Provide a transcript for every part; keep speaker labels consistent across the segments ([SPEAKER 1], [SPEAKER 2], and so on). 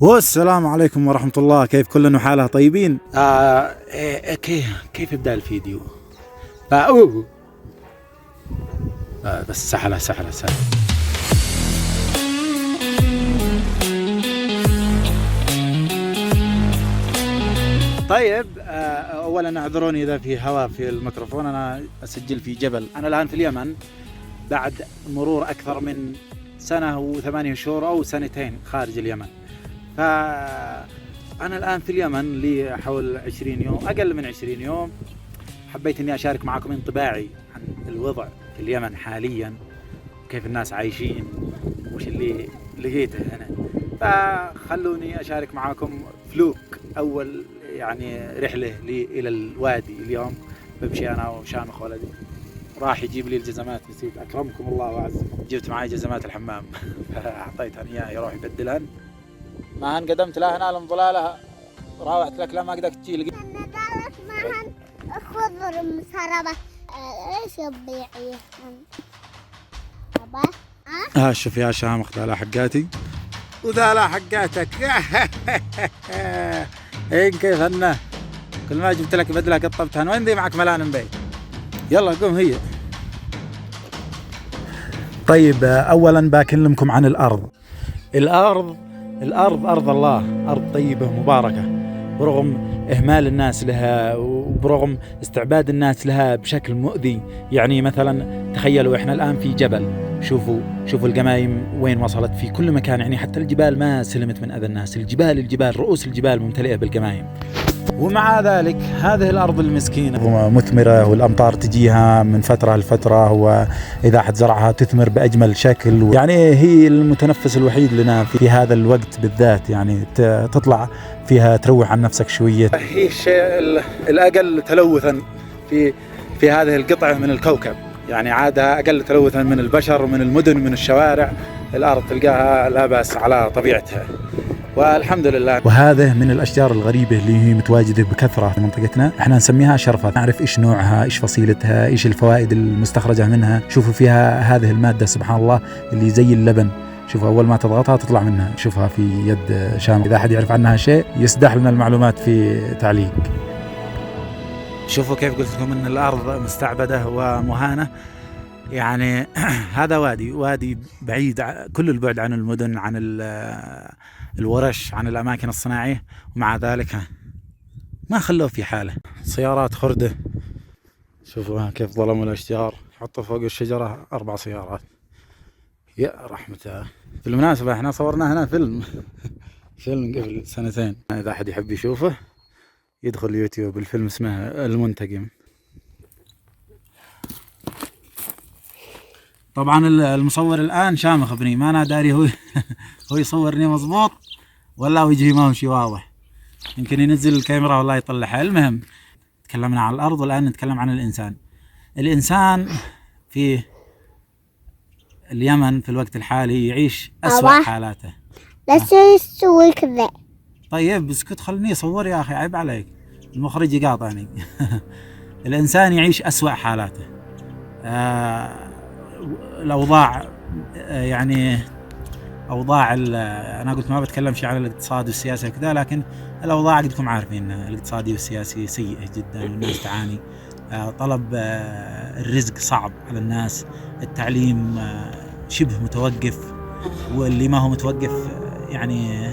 [SPEAKER 1] والسلام عليكم ورحمة الله. كيف كلنا وحالها طيبين؟ كيف يبدأ الفيديو؟ بس سهلة. طيب، أولا اعذروني إذا في هواء في الميكروفون، أنا أسجل في جبل. أنا الآن في اليمن بعد مرور أكثر من سنة و8 شهور أو سنتين خارج اليمن. فأنا الآن في اليمن لي حول 20 يوم، أقل من 20 يوم. حبيت أني أشارك معكم انطباعي عن الوضع في اليمن حاليا، كيف الناس عايشين، وش اللي لقيته هنا. فخلوني أشارك معكم فلوك أول يعني رحلة لي إلى الوادي. اليوم بمشي أنا وشامخ ولدي، راح يجيب لي الجزمات، نسيت أكرمكم الله وعز، جبت معي جزمات الحمام أعطيتها إياه يروح يبدلهن. ما انقدمت لها هنا لمظلالها، راوحت لك لا ما قدرت تجي لقيت
[SPEAKER 2] نضالك معهن خضر مسربة. ايش تبيعيه بابا؟
[SPEAKER 1] شوف يا شامخ، ذا لا حقاتي وذا لا حقاتك. كيف هنا كل ما جبت لك بدلة قطبتها. وين ذي معك ملان بيت؟ يلا قوم هي. طيب، اولا بكلمكم عن الأرض أرض الله، أرض طيبة مباركة، برغم إهمال الناس لها وبرغم استعباد الناس لها بشكل مؤذي. يعني مثلا تخيلوا إحنا الآن في جبل، شوفوا القمايم وين وصلت في كل مكان. يعني حتى الجبال ما سلمت من أذى الناس، الجبال رؤوس الجبال ممتلئة بالقمايم. ومع ذلك هذه الأرض المسكينة مثمرة، والأمطار تجيها من فترة لفترة، وإذا أحد زرعها تثمر بأجمل شكل. يعني هي المتنفس الوحيد لنا في هذا الوقت بالذات، يعني تطلع فيها تروح عن نفسك شوية. هي الشيء الأقل تلوثا في هذه القطعة من الكوكب. يعني عادها أقل تلوثا من البشر ومن المدن ومن الشوارع. الأرض تلقاها لا بأس على طبيعتها والحمد لله. وهذا من الأشجار الغريبة اللي هي متواجدة بكثرة في منطقتنا، احنا نسميها شرفة. نعرف ايش نوعها، ايش فصيلتها، ايش الفوائد المستخرجة منها. شوفوا فيها هذه المادة سبحان الله اللي زي اللبن. شوفوا أول ما تضغطها تطلع منها. شوفها في يد شام، إذا أحد يعرف عنها شيء يسدح لنا المعلومات في تعليق. شوفوا كيف قلت لكم ان الأرض مستعبدة ومهانة. يعني هذا وادي بعيد كل البعد عن المدن، عن الورش، عن الأماكن الصناعية، ومع ذلك ما خلوه في حاله. سيارات خردة، شوفوا كيف ظلموا الأشجار، حطوا فوق الشجرة 4 سيارات يا رحمته. بالمناسبة احنا صورنا هنا فيلم قبل 2 إذا أحد يحب يشوفه يدخل يوتيوب. الفيلم اسمه المنتقم. طبعا المصور الآن شامخ ابني، ما أنا داري هو يصورني مضبوط ولا وجهي ما مشي واضح. يمكن ينزل الكاميرا والله يطلعها. المهم، تكلمنا عن الأرض والآن نتكلم عن الإنسان في اليمن في الوقت الحالي يعيش أسوأ حالاته.
[SPEAKER 2] لا تسوي كذا.
[SPEAKER 1] طيب اسكت خلني أصور يا أخي، عيب عليك، المخرج يقاطعني. الإنسان يعيش أسوأ حالاته. الأوضاع يعني أوضاع أنا قلت ما بتكلم شيء عن الاقتصاد والسياسة وكذا، لكن الأوضاع قدكم عارفين الاقتصادي والسياسي سيئة جدا والناس تعاني. طلب الرزق صعب على الناس، التعليم شبه متوقف، واللي ما هو متوقف يعني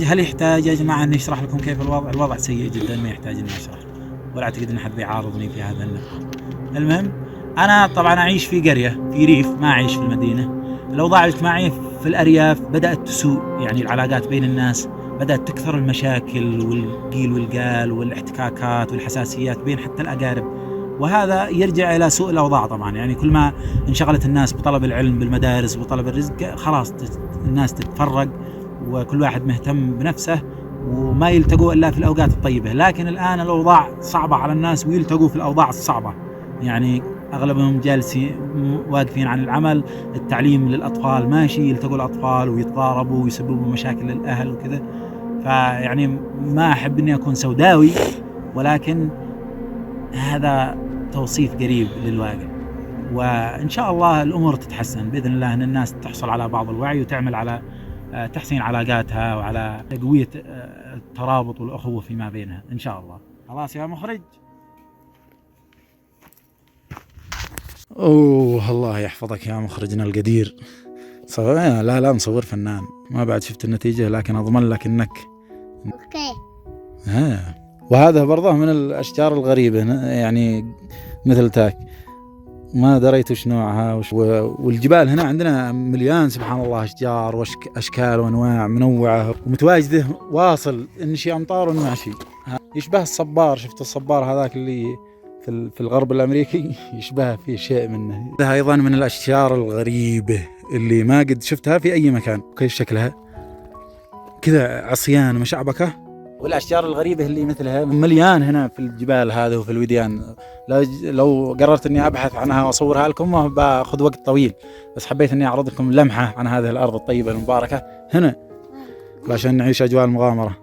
[SPEAKER 1] هل يحتاج يا جماعة أن نشرح لكم كيف الوضع سيء جدا، ما يحتاج أن نشرح، ولا أعتقد أن حد بيعارضني في هذا النقطة. المهم، أنا طبعا أعيش في قرية في ريف، ما أعيش في المدينة. الأوضاع الاجتماعية في الأرياف بدأت تسوء، يعني العلاقات بين الناس بدأت تكثر، المشاكل والقيل والقال والاحتكاكات والحساسيات بين حتى الأقارب، وهذا يرجع إلى سوء الأوضاع طبعا. يعني كل ما انشغلت الناس بطلب العلم بالمدارس وطلب الرزق، خلاص الناس تتفرق وكل واحد مهتم بنفسه وما يلتقوا إلا في الأوقات الطيبة. لكن الآن الأوضاع صعبة على الناس ويلتقوا في الأوضاع الصعبة، يعني أغلبهم جالسين واقفين عن العمل. التعليم للأطفال ماشي، يلتقوا الأطفال ويتضاربوا ويسببوا مشاكل للأهل وكذا. فيعني ما أحب أني أكون سوداوي، ولكن هذا توصيف قريب للواقع، وإن شاء الله الأمور تتحسن بإذن الله، أن الناس تحصل على بعض الوعي وتعمل على تحسين علاقاتها وعلى تقوية الترابط والأخوة فيما بينها إن شاء الله. خلاص يا مخرج. أوه الله يحفظك يا مخرجنا القدير. لا مصور فنان. ما بعد شفت النتيجة لكن أضمن لك إنك
[SPEAKER 2] اوكي.
[SPEAKER 1] وهذا برضه من الأشجار الغريبة يعني مثل تاك، ما دريت وش نوعها والجبال هنا عندنا مليان سبحان الله أشجار وأشكال وأنواع منوعة ومتواجدة واصل إن شيء أمطار وماشي. يشبه الصبار، شفت الصبار هذاك اللي في الغرب الأمريكي يشبه فيه شيء منه. هذا أيضا من الأشجار الغريبة اللي ما قد شفتها في أي مكان. كيف شكلها كذا عصيان مشعبكة، والأشجار الغريبة اللي مثلها مليان هنا في الجبال هذه وفي الوديان. لو قررت إني أبحث عنها وأصورها لكم باخذ وقت طويل، بس حبيت إني أعرض لكم لمحة عن هذه الأرض الطيبة المباركة هنا عشان نعيش أجواء المغامرة.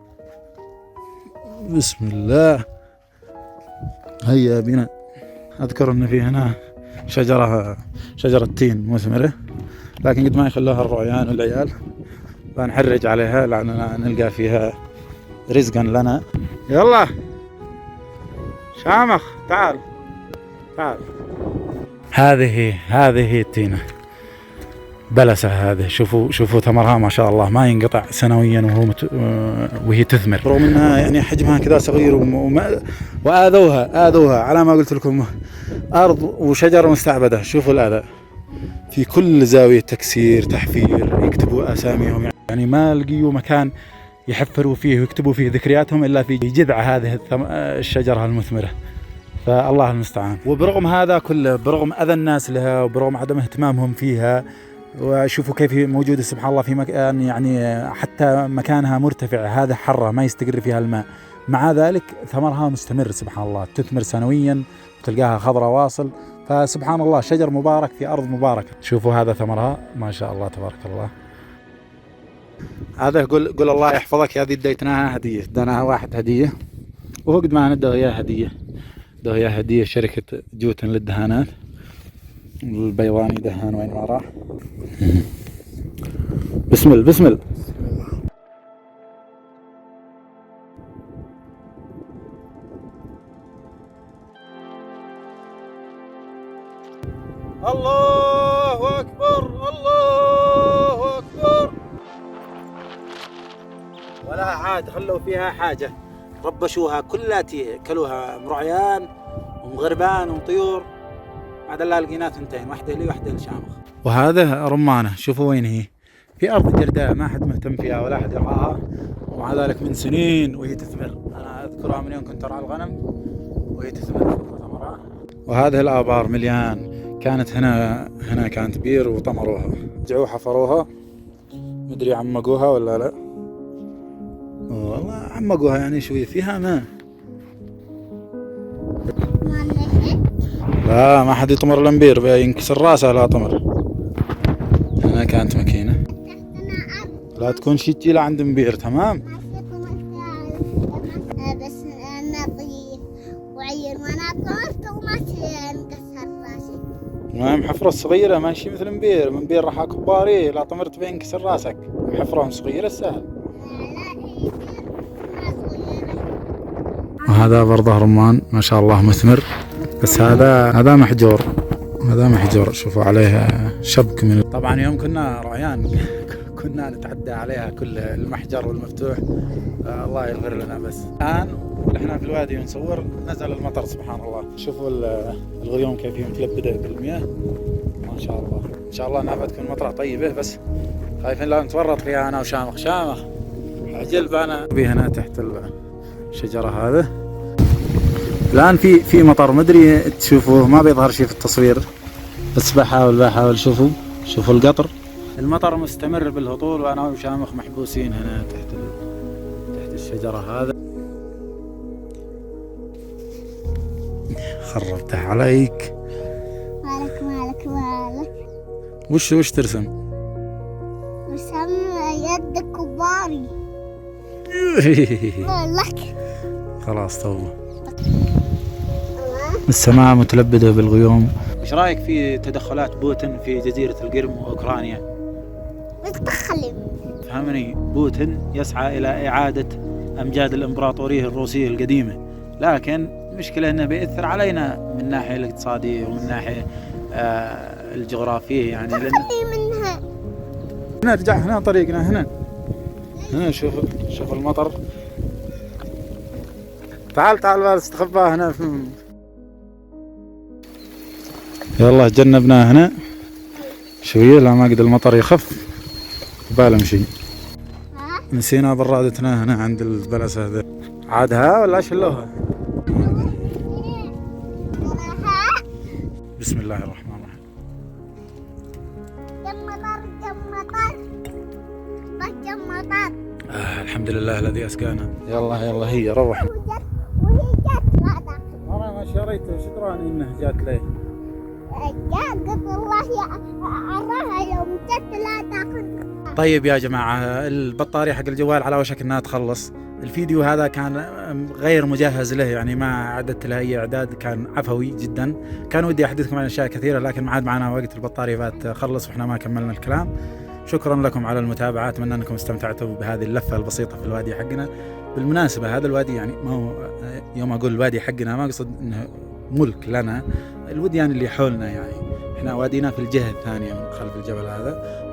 [SPEAKER 1] بسم الله. هيا بنا. أذكر أن في هنا شجرة تين مثمرة، لكن قد ما يخلوها الرعيان والعيال فنحرج عليها لأننا نلقى فيها رزقا لنا. يلا شامخ تعال. هذه التينة بلسة. هذه شوفوا ثمرها ما شاء الله ما ينقطع سنويا وهي تثمر، رغم انها يعني حجمها كذا صغير وآذوها على ما قلت لكم أرض وشجر مستعبدة. شوفوا الآذى في كل زاوية، تكسير تحفير، يكتبوا أساميهم يعني ما لقيوا مكان يحفروا فيه ويكتبوا فيه ذكرياتهم إلا في جذع هذه الشجرة المثمرة، فالله المستعان. وبرغم هذا كله، برغم أذى الناس لها وبرغم عدم اهتمامهم فيها، وشوفوا كيف موجودة سبحان الله في مكان يعني حتى مكانها مرتفع، هذا حرة ما يستقر فيها الماء، مع ذلك ثمرها مستمر سبحان الله، تثمر سنويا تلقاها خضراء واصل. فسبحان الله شجر مبارك في أرض مباركة. شوفوا هذا ثمرها ما شاء الله تبارك الله. هذا قل الله يحفظك. هذه اديتناها هدية، ادانا واحد هدية وهو قد ما ندى اياه هدية. ده اياه هدية شركة جوتن للدهانات. البيضاني دهان وين ما راح. بسم الله. الله أكبر الله أكبر. ولا عاد خلوا فيها حاجة، ربشوها كلاتي، كلوها مرعيان ومغربان وطيور، عاد لا لقينا ثنتين، واحدة لي واحدة لشامخ. وهذا رمانة، شوفوا وين هي، في أرض جرداء ما حد مهتم فيها ولا حد يرعاها، ومع ذلك من سنين وهي تثمر. أنا أذكرها من يوم كنت أرعى الغنم وهي تثمر ثمرها. وهذه الآبار مليان، كانت هنا كانت بير وطمروها، رجعوا حفروها، مدري عمقوها ولا لا. والله عمقوها يعني شوي فيها ماء. لا ما حد يطمر الانبير، ينكسر راسه لا طمر. هنا كانت ماكينة، لا تكون شي تجي لعند انبير. تمام.
[SPEAKER 2] بس نظيف وعير وانا طمرت وما انكسر راسي.
[SPEAKER 1] المهم حفرة صغيرة ماشي مثل منبير راح كباري، لا طمرت بينكسر راسك. حفرة صغيرة سهل. وهذا برضه رمان ما شاء الله مثمر، بس هذا محجور. شوفوا عليه شبك من. طبعا يوم كنا رعيان كنا نتعدى عليها كل المحجر والمفتوح، الله يغفر لنا. بس الآن ونحن في الوادي نصور نزل المطر سبحان الله. شوفوا الغيوم كيف هي متلبدة بالمياه ما شاء الله. إن شاء الله انها بتكون مطرة طيبة، بس خايفين لا نتورط فيها أنا وشامخ. عجل بانا بي هنا تحت الشجرة هذا. الآن في مطر مدري تشوفوه، ما بيظهر شيء في التصوير بس بحاول. شوفوا القطر، المطر مستمر بالهطول، وأنا وشامخ محبوسين هنا تحت الشجرة هذا. خربته عليك.
[SPEAKER 2] مالك
[SPEAKER 1] وش ترسم؟
[SPEAKER 2] رسم يد كباري. لك
[SPEAKER 1] خلاص توبة. السماء متلبدة بالغيوم. ايش رايك في تدخلات بوتين في جزيرة القرم واوكرانيا؟
[SPEAKER 2] متدخل.
[SPEAKER 1] فهمني، بوتين يسعى إلى إعادة أمجاد الإمبراطورية الروسية القديمة، لكن المشكلة أنه بيأثر علينا من الناحية الاقتصادية ومن الناحية الجغرافية يعني.
[SPEAKER 2] خلي منها.
[SPEAKER 1] نرجع هنا طريقنا هنا شوف المطر. تعال بس استخبى هنا يلا تجنبنا هنا شوية لا ما قد المطر يخف بالمشي. نسينا برادتنا هنا عند البلس هذا، عادها ولا شلوها؟ بسم الله الرحمن الرحيم.
[SPEAKER 2] جم مطر.
[SPEAKER 1] الحمد لله الذي أسكانا. يلا هي روح.
[SPEAKER 2] وهي جت لا تاخذ.
[SPEAKER 1] أنا ما شريته، شو دراني إنه جات ليه؟
[SPEAKER 2] جاء والله أراها يوم جت لا تاخذ.
[SPEAKER 1] طيب يا جماعة، البطارية حق الجوال على وشك انها تخلص. الفيديو هذا كان غير مجهز له، يعني ما اعددت له اي اعداد، كان عفوي جدا. كان ودي احدثكم عن اشياء كثيرة لكن ما عاد معنا وقت، البطارية بات خلص واحنا ما كملنا الكلام. شكرا لكم على المتابعة، اتمنى انكم استمتعتوا بهذه اللفة البسيطة في الوادي حقنا. بالمناسبة هذا الوادي يعني ما هو، يوم اقول الوادي حقنا ما اقصد انه ملك لنا، الوديان اللي حولنا يعني. احنا وادينا في الجهة الثانية من خلف الجبل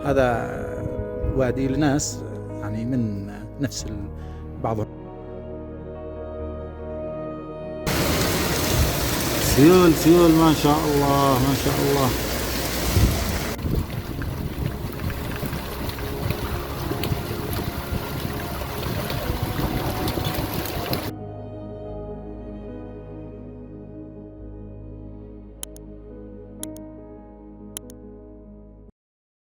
[SPEAKER 1] هذا وادي لناس يعني من نفس بعضهم. سيول ما شاء الله ما شاء الله.